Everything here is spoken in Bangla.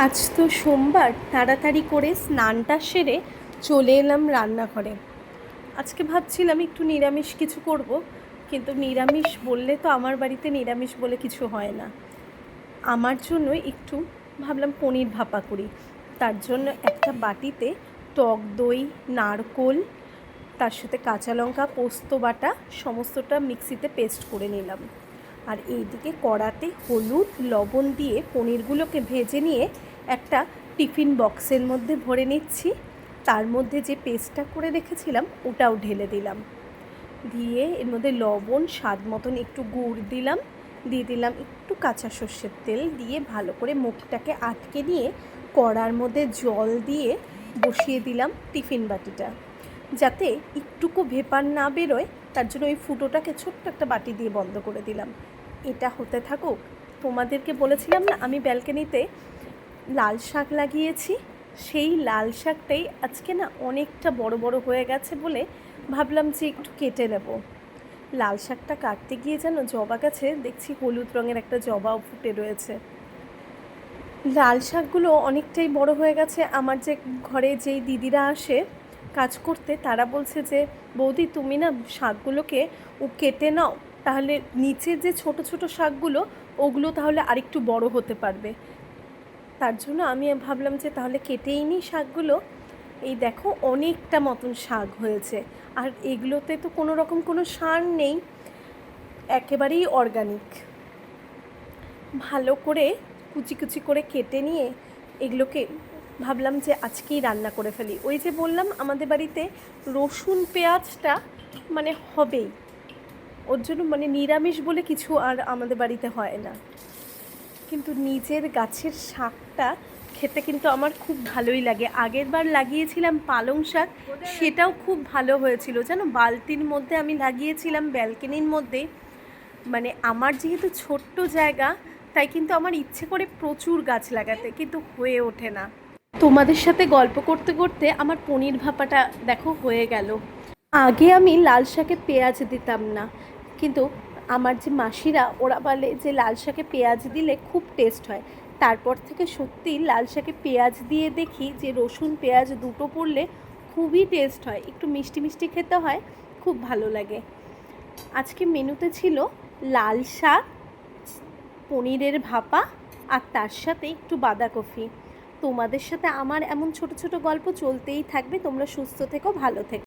আজ তো সোমবার, তাড়াতাড়ি করে স্নানটা সেরে চলে এলাম রান্নাঘরে। আজকে ভাবছিলাম একটু নিরামিষ কিছু করব, কিন্তু নিরামিষ বললে তো আমার বাড়িতে নিরামিষ বলে কিছু হয় না। আমার জন্য একটু ভাবলাম পনির ভাপা করি। তার জন্য একটা বাটিতে টক দই, নারকোল, তার সাথে কাঁচা লঙ্কা, পোস্ত বাটা সমস্তটা মিক্সিতে পেস্ট করে নিলাম। আর এইদিকে কড়াতে হলুদ লবণ দিয়ে পনিরগুলোকে ভেজে নিয়ে একটা টিফিন বক্সের মধ্যে ভরে নিচ্ছি। তার মধ্যে যে পেস্টটা করে রেখেছিলাম ওটাও ঢেলে দিলাম। দিয়ে এর মধ্যে লবণ, স্বাদ মতন একটু গুড় দিলাম, দিয়ে দিলাম একটু কাঁচা সর্ষের তেল, দিয়ে ভালো করে মুখটাকে আটকে নিয়ে কড়ার মধ্যে জল দিয়ে বসিয়ে দিলাম টিফিন বাটিটা, যাতে একটুকু ভেপার না বেরোয়। তার জন্য ওই ফুটোটাকে ছোট্ট একটা বাটি দিয়ে বন্ধ করে দিলাম। এটা হতে থাকুক। তোমাদেরকে বলেছিলাম না আমি ব্যালকনিতে লাল শাক লাগিয়েছি, সেই লাল শাকটাই আজকে না অনেকটা বড় বড় হয়ে গেছে বলে ভাবলাম যে একটু কেটে নেব। লাল শাকটা কাটতে গিয়ে যেন জবা গাছে দেখছি হলুদ রঙের একটা জবাও ফুটে রয়েছে। লাল শাকগুলো অনেকটাই বড় হয়ে গেছে। আমার যে ঘরে যেই দিদিরা আসে কাজ করতে, তারা বলছে যে বৌদি তুমি না শাকগুলোকে কেটে নাও, তাহলে নিচে যে ছোট ছোট শাকগুলো ওগুলো তাহলে আরেকটু বড় হতে পারবে। তার জন্য আমি ভাবলাম যে তাহলে কেটেই নিই শাকগুলো। এই দেখো অনেকটা মতন শাক হয়েছে, আর এগুলোতে তো কোনো রকম কোনো সার নেই, একেবারেই অর্গানিক। ভালো করে কুচি কুচি করে কেটে নিয়ে এগুলোকে ভাবলাম যে আজকেই রান্না করে ফেলি। ওই যে বললাম আমাদের বাড়িতে রসুন পেঁয়াজটা মানে হবেই, ওর জন্য মানে নিরামিষ বলে কিছু আর আমাদের বাড়িতে হয় না। কিন্তু নিজের গাছের শাকটা খেতে কিন্তু আমার খুব ভালোই লাগে। আগের বার লাগিয়েছিলাম পালং শাক, সেটাও খুব ভালো হয়েছিল জানো। বালতির মধ্যে আমি লাগিয়েছিলাম ব্যালকনির মধ্যে। মানে আমার যেহেতু ছোট্ট জায়গা, তাই কিন্তু আমার ইচ্ছে করে প্রচুর গাছ লাগাতে, কিন্তু হয়ে ওঠে না। তোমাদের সাথে গল্প করতে করতে আমার পনির ভাপাটা দেখো হয়ে গেল। আগে আমি লাল শাকে পেঁয়াজ দিতাম না, কিন্তু আমার যে মাসিরা ওরা বলে যে লাল শাকে পেঁয়াজ দিলে খুব টেস্ট হয়। তারপর থেকে সত্যি লাল শাকে পেঁয়াজ দিয়ে দেখি যে রসুন পেঁয়াজ দুটো পড়লে খুবই টেস্ট হয়, একটু মিষ্টি মিষ্টি খেতে হয়, খুব ভালো লাগে। আজকে মেনুতে ছিল লাল শাক, পনিরের ভাপা, আর তার সাথে একটু বাঁধাকপি। তোমাদের সাথে আমার এমন ছোট ছোট গল্প চলতেই থাকবে। তোমরা সুস্থ থেকো, ভালো থেকো।